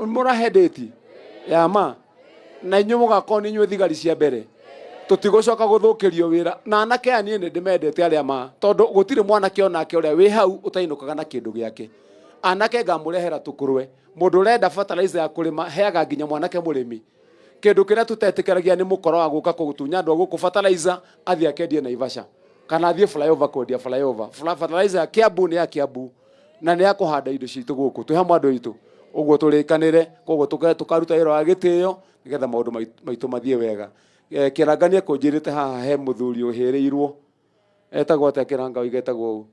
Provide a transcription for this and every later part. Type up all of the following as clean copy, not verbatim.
murahendeti ya ma na inyu mugakorwo ni inyuĩ thigari cia mbere tutigocoka guthukirio wira na anake aya nie ndimendete aria ma tondu gutire mwanake onake uria wi hau utainukaga na kindu giake anake ngamurehera tukurwe mundu urenda fertilizer ya kurima heaga nginya mwanake murimi kindu kiria tutetikiragia ni mukoro wa guka kugutunya andu guku fertilizer athia kendie na Ivasha kana athie flyover kwendia flyover fertilizer ya Kiambu ni ya Kiambu na ni ya kuhanda indo citu guku twi hamwe andu itu uguo turikanire koguo tukaruta wira wa gitio nigetha maundu maitu mathie wega kirangania kunjirite haha he muthuri uhirirwo etagwo ate kiranga igetagwo u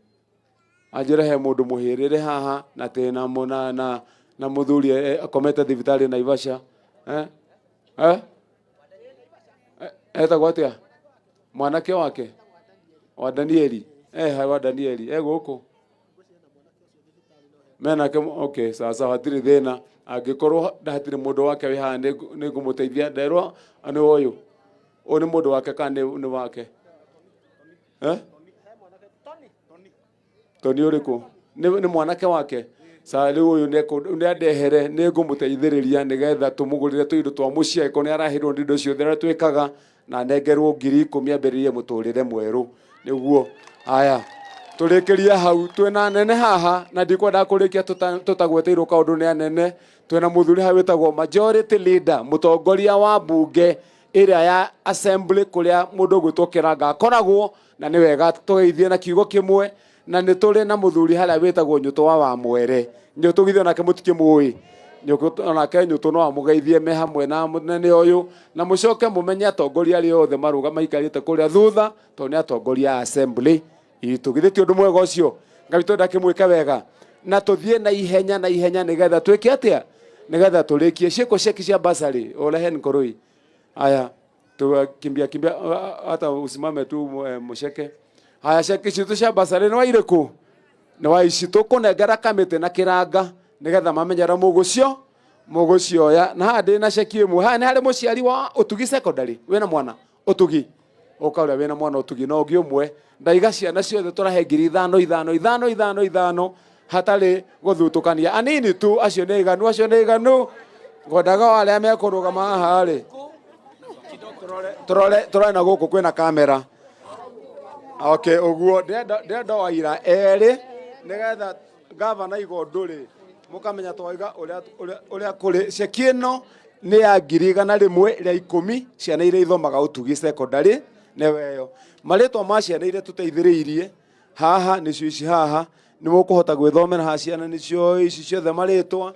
anjire he mundu muhirire haha na tena mona na muthuri akomete thibitari na Ivasha etagwo atia mwanake wake wa Danieli wa Danieli guku mena ke okay sasa hatiri thina angikorwo ndatire mundu wake wi haha ni ngumuteithia nderwa ani uyu oni mundu wake kana ni wake Toni uriku ni mwanake wake sa riu uyu ni andehere ni ngumuteithiriria nigetha tumugurire tuindo twa mucia iko ni arahirwo ndindo ciothe twikaga na nengerwo 10,000 ambiririe muturire mweru niguo aya turikiria hau twina nene haha na ndikwenda kurikia tutagweteirwo kaundu ni anene twina muthuri ha witagwo majority leader mutongoria wa bunge iria ya assembly kuria mundu gwitwo Kiranga akoragwo na ni wega tugeithie na kiugo kimwe na ni turi na muthuri haria witagwo Nyuto wa Mwere Nyuto githio nake mutikimui Nyuto nake Nyuto no amugeithie me hamwe na munene uyu na mucoke mumenye atongoria ari othe maruga maikarite kuria thutha to ni atongoria assembly itugithiti undu mwega ucio Ngai twenda kimwika wega na tuthie na ihenya nigetha twike atia nigetha turikie ciiko ceki cia basari olehe nkoroi aya tukimbia hata usimame tu musheke haya ceki citu cia basari ni wairiku ni waici tukunengera kamite na Kiranga nigetha mamenyera mugucio ya na handi na ceki imwe ha ni hari muciari wa Utugi secondary wena mwana Utugi ukauria wena mwana Utugi no ngi umwe ndaiga ciana ciothe turahe 5,000 hatari guthutukania anini tu acio ni iganu ngodaga wale amekurugama haha ri turore na guku kwina kamera okay uguo ndenda waira eri nigetha governor igonduri mukamenya twaiga uria kuri ceki ino ni ya 1,100 ria 10 ciana iria ithomaga Utugi secondary neweyo maritwa ma ciana iria tuteithiriirie haha nicio ici haha ni mukuhota gwithomera ha ciana nicio ici ciothe maritwa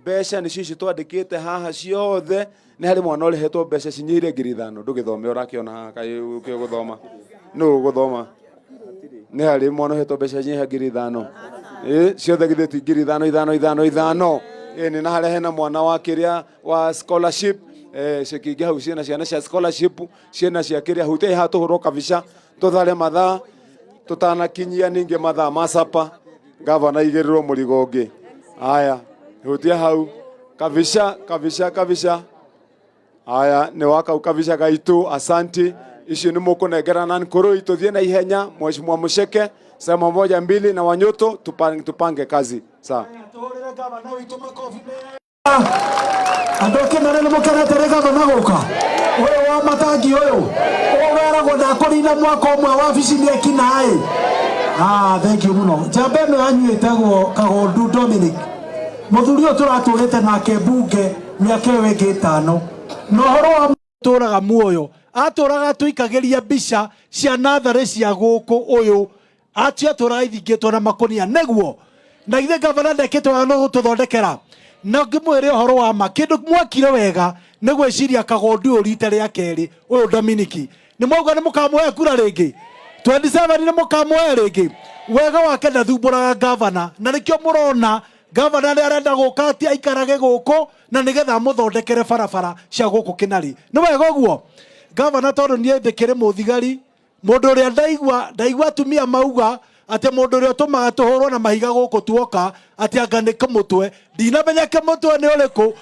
mbeca nicio ici twandikite haha ciothe ni hari mwana urihetwo mbeca cinyire 5,000 ndugithome urakiona haha kai ukio guthoma no guthoma ni hari mwana uhetwo mbeca cinyire 5,000 ciothe githeti 5,000 ni na hari hena mwana wa kiria wa scholarship cikingi hau ciana cia scholarship ciana cia kiria hute hatuhurwo kabisa tuthare mathaa tutanakinyia ninge mathaa masapa governor igirirwo murigo ungi aya hutia hau kabisa aya ni wakau kabisa gaitu asanti ici ni mukunengerana nkuru ituthie na ihenya mheshimiwa Musheke sema 1 2 na Wanyuto tupange kazi sawa andoke maneno mukereterega gonagoka uyu wa matangi uyu ugeragwo ndakurina mwaka umwe wabici ni ekinai thank you muno jambe no anyuitagwo Kagondu Dominic muthuri uyu turaturite nake bunge miaka iyo ingi 5 no horo wa turaga muoyo aturaga tuikagiria mbica cia nathari cia guku uyu atia turaithingitwo na makonia neguo na ithe gavana ndekitwo no gututhondekera na ngimwire horo wa ma kindu mwakire wega ni gwiciria Kagondu urite ria keri uyu Dominic ni mwauga ni mukamuhe kura ringi 27 ni mukamuhe ringi wega wake ndathumburaga gavana na nikio murona gavana ni arenda guka ati aikarage guku na nigetha muthondekere barabara cia guku Kinari ni wega uguo gavana tondu ni ethikire muthigari mundu uria ndaigua atumia mauga ate mundu uri tumaga tuhurwo na mahiga guku tuoka ati anga ni kamutwe ndinamenya kamutwe ni uriku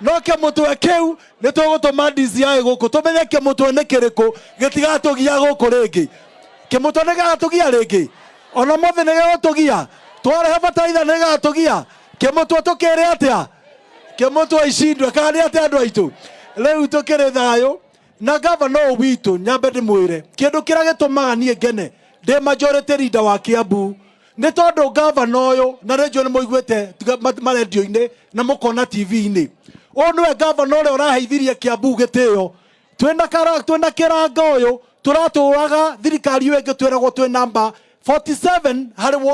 no kamutwe kiu ni tugutuma DCI guku tumenye kamutwe ni kiriku gitigatugia guku ringi kamutwe ni gatugia ringi ona mothe ni gatugia tware habataitha ni gatugia kamutwe tukire atia Kemoto ishindwe kali ate andu aitu leu tukire thayo na governor witu nyambe ndimwire kindu kira gitumaga nie ngene de majority leader wa Kiambu ni tondu governor uyu na rejo ni muiguite marendio-ini na mukona TV-ini uyu niwe governor uria uraheithirie Kiambu gitio twina kiranga uyu turaturaga thirikari iyo ingi twiragwo twi number 47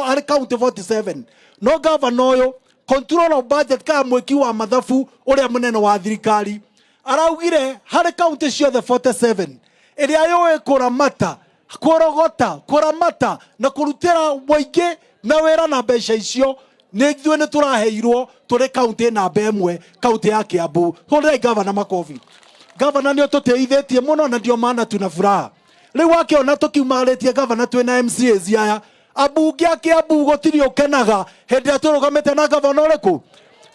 hari county 47 no governor uyu control of budget ka mweki wa mathabu uria munene wa thirikari araugire hari county ciothe 47 iria yoe kuramata kuramata na kurutira muingi na wera na mbeca icio ni ithuĩ nĩ tũraheirwo tũrĩ county namba ĩmwe county ya Kiambu tũrĩ governor makofi governor nĩ tũteithĩtie mũno na ndio maana tuna furaha rĩu wakiona tũkiumarĩtie governor twĩna MCAs aya abunge a Kiambu gũtirĩ ũkenaga hĩndĩ ĩrĩa tũrũgamĩte na governor ũrĩkũ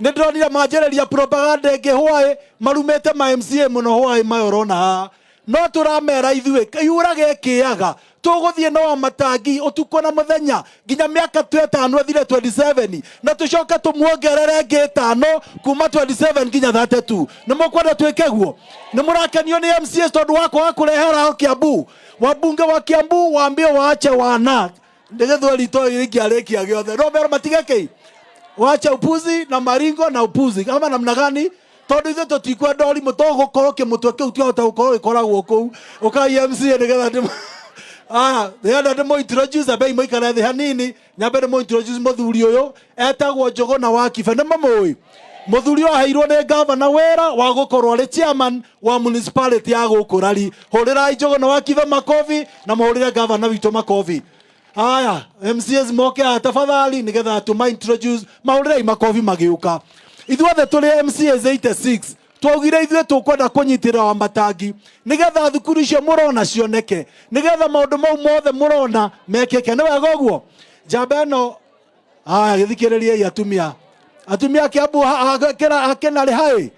nĩ ndĩronire manjĩrĩria propaganda ĩngĩ hwaĩ marumĩte ma MCA mũno hwaĩ mayorona haha no turamera ithuĩ yurage kĩaga tũgũthiĩ no matangi ũtukũ na mũthenya nginya mĩaka 5 thire 27 na tũcoke tũmuongerere ngĩ 5 kuma 27 nginya 32 nĩ mũkwenda twĩke guo nĩ mũrakenio nĩ MCA tondũ wako kũrehera Kiambu wabunge wa Kiambu waambie waache wana ndĩgethwo rito ingĩarĩkia gĩothe no mero matigeke waache upuzi na maringo na upuzi kama namna gani tondu ithu tutikwenda ũrimũ tũgũkorwo kĩmũtwe kĩu kĩhota gũkorwo gĩkoragwo kũu ũkai MCA nĩgetha ndĩrenda ndĩmũ-introduce ambe moikare thĩ hanini nyambe ndĩmũ-introduce mũthuri ũyũ etagwo Njũgũna wa Kibe nĩ mamũĩ mũthuri ũyũ aheirwo nĩ governor wĩra wa gũkorwo arĩ chairman wa municipality ya gũkũ Rari hũrĩrai Njũgũna wa Kibe makofi na mũhũrĩre governor witũ makofi haya MCAs moke tafadhali nĩgetha tũma-introduce mahũrĩrei makofi magĩũka ithuothe tũrĩ MCAs 86 twaugire ithuĩ tũkwenda kũnyitĩrĩra wa matangi nĩgetha thukuru icio mũrona cioneke nĩgetha maũndũ mau mothe mũrona mekĩke nĩ wega ũguo njamba ĩno gĩthikĩrĩriei atumia Kiambu akenarĩ haĩ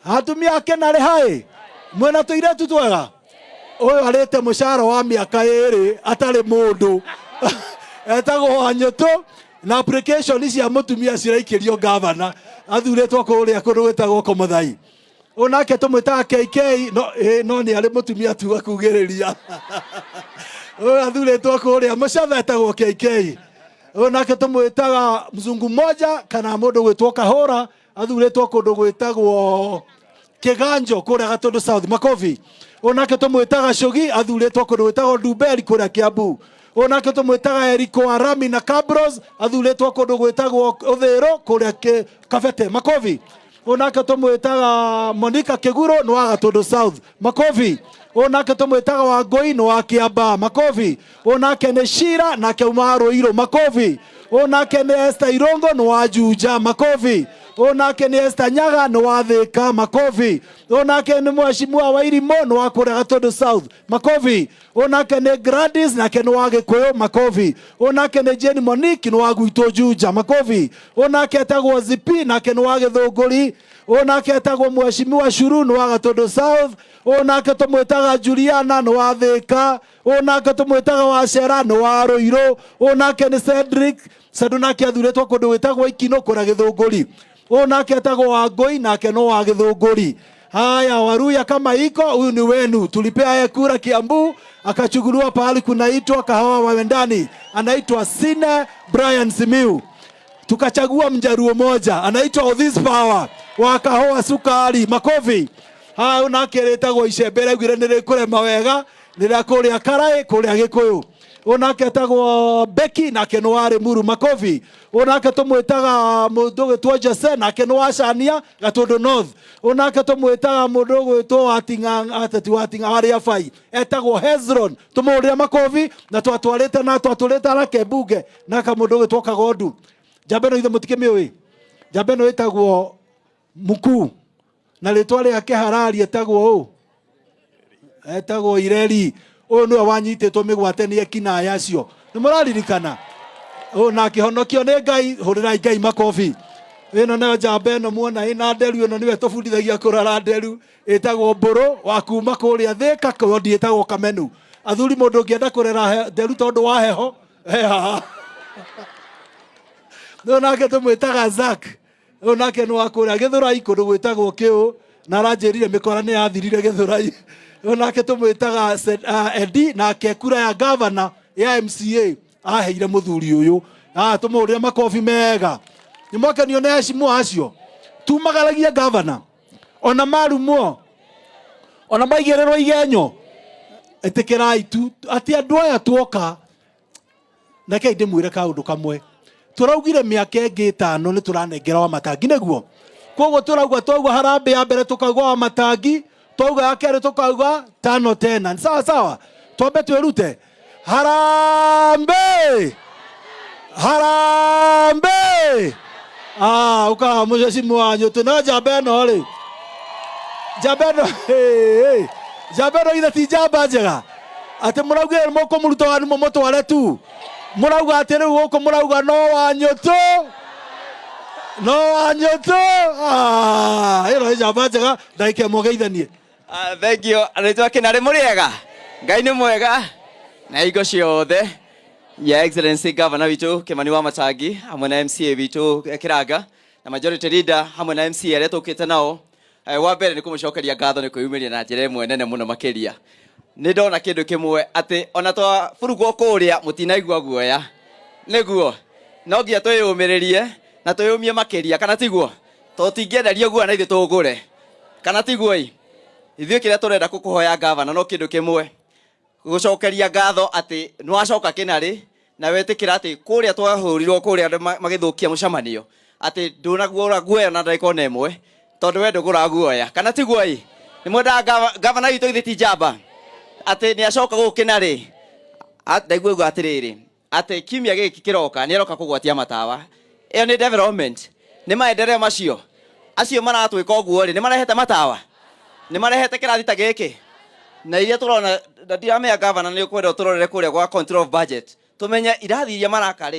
atumia akenarĩ haĩ mwena tũirĩtu twega ũyũ arĩte mũcara wa mĩaka 2 atarĩ mũndũ etagwo Wanyũtũ na application cia mũtumia ciraikĩrio governor athurĩtwo kũrĩa kũndũ gwĩtagwo Komuthai onake tũmwĩtaga KK no nĩ arĩ mũtumia tu akugĩrĩria athurĩtwo kũrĩa mũcatha etagwo KK onake tũmwĩtaga mzungu moja kana mũndũ gwĩtwo Kahũra athurĩtwo kũndũ gwĩtagwo Kĩganjo kũrĩa Gatũndũ South makofi onake tũmwĩtaga Shogi athurĩtwo kũndũ gwĩtagwo Ndumberi kũrĩa Kiambu onake tũmwĩtaga Eriko Arami na Kabros athurĩtwo kũndũ gwĩtagwo Ũthĩĩro kũrĩa Kabete makofi onake tũmwĩtaga Monica Kĩguro nĩ wa Gatũndũ South makofi onake tũmwĩtaga Wangũi nĩ wa Kiamba makofi onake nĩ Shira nake uma Rũirũ makofi onake nĩ Esther Irongo nĩ wa Juja makofi onake nĩ Esther Nyaga nĩ wa Thĩka makofi onake nĩ Mheshimiwa wa Irimũ nĩ wa kũrĩa Gatũndũ South makofi onake nĩ Gladys nake nĩ wa Gĩkũyũ makofi onake nĩ Jane Monique nĩ wa gwitũ Juja makofi onake etagwo Zipi nake nĩ wa Gĩthũngũri onake etagwo Mheshimiwa Shuru nĩ wa Gatũndũ South onake tũmwĩtaga Juliana nĩ wa Thĩka onake tũmwĩtaga Wacera nĩ wa Rũirũ onake nĩ Cedric nake athurĩtwo kũndũ gwĩtagwo Ikinũ kũrĩa Gĩthũngũri onake etagwo Wangũi nake no wa Gĩthũngũri haya Waruya kama iko huyu ni wenu tulipea kura Kiambu akachuguliwa pahali kunaitwa Kahawa Wawendani anaitwa Sine Brian Simiu tukachagua Mjaruo moja anaitwa Othis Power wa Kahawa Sukari makofi haya onake etagwo Icembe gwire nĩ rĩkũrema wega rĩrĩa kũrĩa Karaĩ kũrĩa Gĩkũyũ onake etagwo Becky nake nĩ wa Rĩmuru makofi onake tũmwĩtaga mũndũ gwĩtwo Jose nake nĩ wa Cania Gatũndũ North onake tũmwĩtaga mũndũ gwĩtwo Watinga harĩa Bai etagwo Hezron tũmũhũrĩre makofi na twatũrĩte nake mbunge naka mũndũ gwĩtwo Kagondu njamba ĩno ithe mũtikĩmĩũĩ njamba ĩno ĩtagwo Mukuu na rĩtwa rĩake harari etagwo etagwo Ireri ũyũ nĩwe wanyitĩtwo mĩgwate nĩ ekinaĩ acio nĩ mũraririkana na akĩhonokio nĩ Ngai hũrĩrai Ngai makofi ĩno nayo njamba ĩno muona ĩna nderu ĩno nĩwe tũbundithagia kũrara nderu ĩtagwo Mbũrũ wa kuma kũrĩa Thĩka kondi ĩtagwo Kamenu athuri mũndũ ũngĩenda kũrera nderu tondũ wa heho nake tũmwĩtaga Zack nake no akuria Githurai kundu gwitagwo kiu na aranjirire mikora ni yathirire Githurai nake tumwitaga Edi nake kura ya governor ya MCA aheire muthuri uyu tumurire makofi mega nimokenio na heshima acio tumagaragia governor ona marumo ona maigererwo igenyo etikirai tu ati andu aya tuoka nake ndimwire kaundu kamwe turaugire miaka ingi 5 ni turanengera wa matangi neguo koguo turauga twaugwa harambe ya mbere tukaugwa wa matangi twauga ya kere tukaugwa 5 tena sawa sawa twambe twirute harambe uka mujesimu wanyu tunaja beno ri jabeno jabeno ida ti jamba njega ati murauga moko muruto wanu mumutware tu murauga ati riu guku murauga no wanyutu iro jamba njega ndaike mugeithanie thank you aritwa kinari muriega ngai ni mwega na igo ciothe ya excellency governor witu Kimani wa Matangi hamwe na MCA witu Kiranga na majority leader hamwe na MCA aria tukite nao wa mbere ni kumucokeria ngatho ni kwiyumiria na njira imwe nene muno makiria ni ndona kindu kimwe ati ona twa burugwo kuria mutinaigua guoya niguo no ngia twiyumiririe na twiyumie makiria kana tiguo to tingienderio guo na ithu tugure kana tiguo ithuĩ kĩrĩa tũrenda gũkũhoya gavana no kĩndũ kĩmwe gũcokeria ngatho atĩ nĩwacoka Kĩnarĩ na wetĩkĩra atĩ kũrĩa twahũrirwo kũrĩa magĩthũkia mũcemanio atĩ ndũnaguora guoya na ndagĩka ona ĩmwe tondũ we ndũgũraguoya kana tiguo nĩ mwendaga gavana witũ ithe ti njamba atĩ nĩacoka gũkũ Kĩnarĩ ndaiguaga atĩrĩrĩ atĩ kiumia gĩkĩ kĩroka nĩaroka kũgwatia matawa ĩyo nĩ development nĩ maendeleo macio acio maratwĩka ũguo rĩ nĩ marehete matawa nĩ marehete kĩrathi ta gĩkĩ na iria tũrona ndiramenya gavana nĩ ũkwenda tũrorere kũrĩa gwa control of budget tumenye irathi iria maraka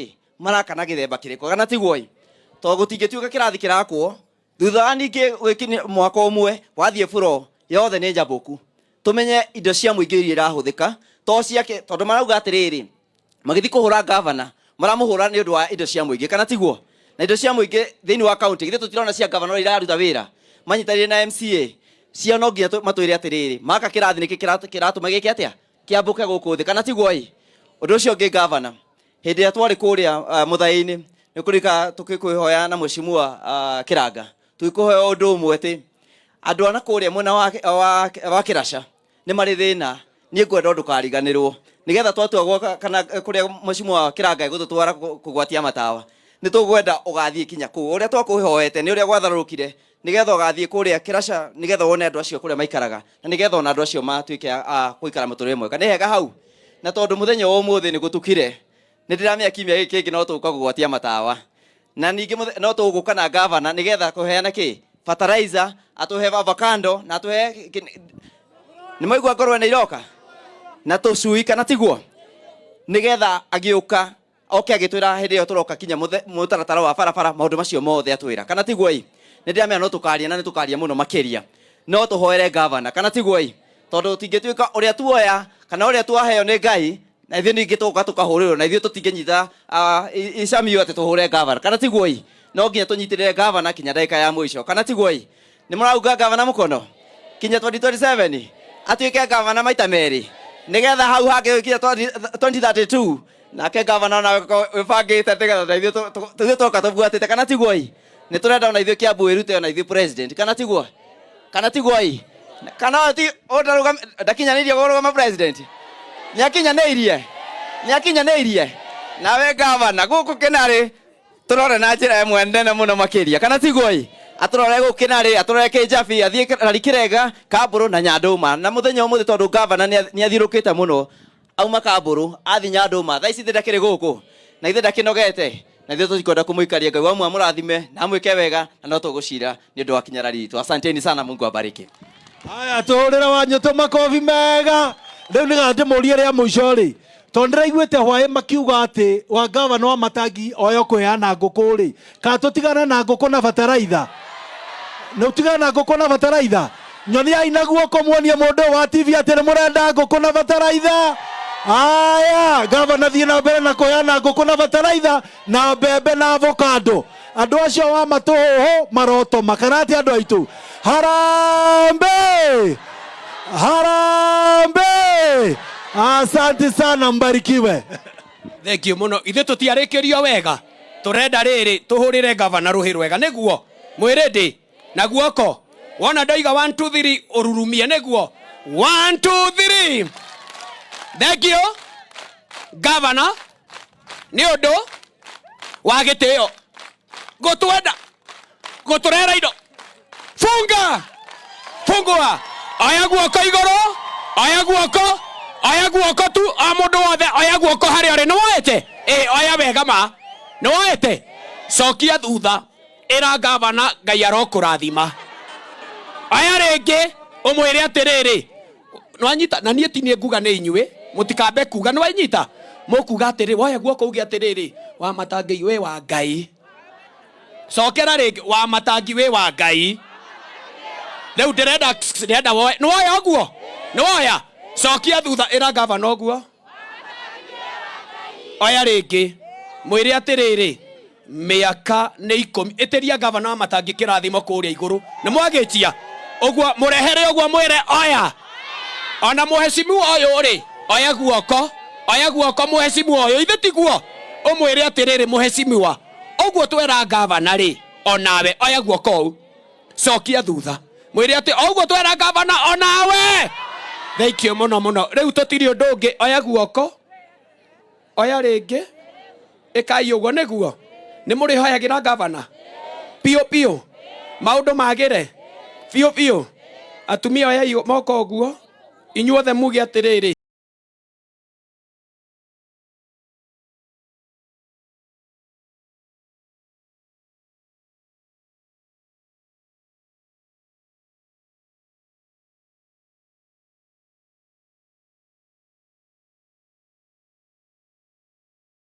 na gĩthemba kĩrĩkũ kana tiguo tondũ gũtingĩtuĩka kĩrathi kĩrakwo thutha wa ningĩ gwĩkinya mwaka ũmwe wathiĩ bũro yothe nĩ njambũku tumenye indo cia mũingĩ iria irahũthĩka to ciake tondũ marauga atĩrĩrĩ magĩthiĩ kũhũra gavana maramũhũra nĩ ũndũ wa indo cia mũingĩ kana tiguo na indo cia mũingĩ thĩinĩ wa county githĩ tũtirona cia gavana ũrĩa iraruta wĩra manyitanĩire na MCA cia no nginya matwĩre atĩrĩrĩ maka kĩrathi nĩkĩ kĩratũma gĩkĩ atĩa kĩambũke gũkũ thĩ kana tiguo ũndũ ũcio ũngĩ gavana hĩndĩ ĩrĩa twarĩ kũrĩa mũthai-inĩ nĩ kũrika tũkĩkwĩhoya na mheshimiwa Kiranga tũgĩkũhoya ũndũ ũmwe atĩ andũ ana kũrĩa mwena wa Kĩraca nĩ marĩ thĩna niĩ ngwenda ũndũ kariganĩrwo nĩgetha twatuagwo kana kũrĩa mheshimiwa Kiranga gũtũtwara kũgwatia matawa nĩ tũgwenda ũgathiĩ kinya kũu ũrĩa twakũhoete nĩ ũrĩa gwatharũrũkire nigetha ũgathiĩ kũrĩa Kĩraca nigetha wone andũ acio kũrĩa maikaraga na nigetha ona andũ acio matuĩke a gũikara mũtũrĩre mwega nĩ hega hau na tondũ mũthenya wa ũmũthĩ nĩ gũtukire nĩ ndĩramenya kiumia gĩkĩ kĩngĩ no tũgũka kũgwatia matawa na ningĩ no tũgũka na gavana nigetha kũheana kĩ fertilizer atũhe avocado na atũhe nĩ maigua ngorwe nĩ iroka na tũcui kana tiguo nigetha agĩũka oke agĩtwĩra hĩndĩ ĩyo tũroka kinya mũtaratara wa barabara maũndũ macio mothe atwĩra kana tiguo nĩ ndĩramenya no tũkaria na nĩ tũkaria mũno makĩria no tũhoere gavana kana tiguo tondũ tingĩtuĩka ũrĩa tuoya kana ũrĩa twaheo nĩ Ngai na ithuĩ ningĩ tũgoka tũkahũrĩrwo na ithuĩ tũtingĩnyita icamio atĩ tũhũre gavana kana tiguo no nginya tũnyitĩrĩre gavana kinya ndagĩka ya mũico kana tiguo nĩ mũrauga gavana mũkono kinya 2027 atuĩke gavana maita merĩ nigetha hau hangĩ kinya 2032 nake gavana na wĩbangĩte tĩgetha ithuĩ tũroka tũbuatĩte kana tiguo nĩ tũrenda ona ithuĩ Kiambu ĩrute ona ithuĩ president kana tiguo kana ti ndakinyanĩirie kũrũgama president nĩakinyanĩirie nawe gavana gũkũ Kĩnarĩ tũrore na njĩra ĩmwe nene mũno makĩria kana tiguo atũrore gũkũ Kĩnarĩ atũrore Kĩnjabi athiĩ Rari Kĩrenga Kambũrũ na Nyandũma na mũthenya ũmũthĩ tondũ gavana nĩathiũrũkĩte mũno auma Kambũrũ athiĩ Nyandũma thaa ici ndakĩrĩ gũkũ na ithe ndakĩnogete na ithuĩ tũtikwenda kũmũikaria Ngai wamwe amũrathime na amwĩke wega na no tũgũcira nĩ ũndũ wa kinya rari ritũ asanteni sana Mungu abariki haya tũhũrĩra Wanyũtũ makobi mega rĩu nĩgetha ndĩmũrie rĩa mũico rĩ tondũ ndĩraiguĩte hwaĩ makiuga atĩ wa gavana wa Matangi oyo kũheana ngũkũ rĩ kana tũtigane na ngũkũ na bataraitha na ũtigane na ngũkũ na bataraitha nyoniai na guoko muonie mũndũ wa TV atĩ nĩ mũrenda ngũkũ na bataraitha aya gavana thiĩ na mbere na kũheana ngũkũ na bataraitha na mbembe na avocado andå acio wa matå maroto makanati andå aitå harambe harambe. Asante sana, mbarikiwe. Thank you muno. Ithe tutiarikirio wega, turenda riri tuhurire gavana ruhi rwega niguo mwirindi na guoko wona ndaiga 1 2 3 ururumie niguo 1 2 3. Thank you gavana ni undu wa gitio gutwenda guturera indo fungua aya guoko iguru aya guoko tu amundu wothe aya guoko hari ari niwoete aya wega ma niwoete cokia thutha ira gavana Ngai arokurathima aya ringi umwire atiriri nwanyita na nie tinie nguga ni inyue mutikambe kuga nwanyita mukuga atiriri waya guoko ugi atiriri wa matangi we wa Ngai cokera ringi wa matangi we wa Ngai riu ndirenda woe nwoya guo nwoya cokia thutha ira gavana oguo aya ringi mwire atiriri miaka ni 10 itiria gavana wa matangi kirathimo kuria iguru ni mwagitia oguo murehere oguo mwire aya ona muhesimu oyo ri aya guoko muhesimu oyo ithe tiguo umwire atiriri muhesimiwa oguo twera gavana ri onawe aya guoko cokia thutha mwire ati oguo twera gavana onawe. Thank you muno riu tutiri undu ungi aya guoko aya ringi ikai uguo niguo ni muri hoyagira gavana pio maundu magire pio atumia aya moko uguo inyuothe mugi atiriri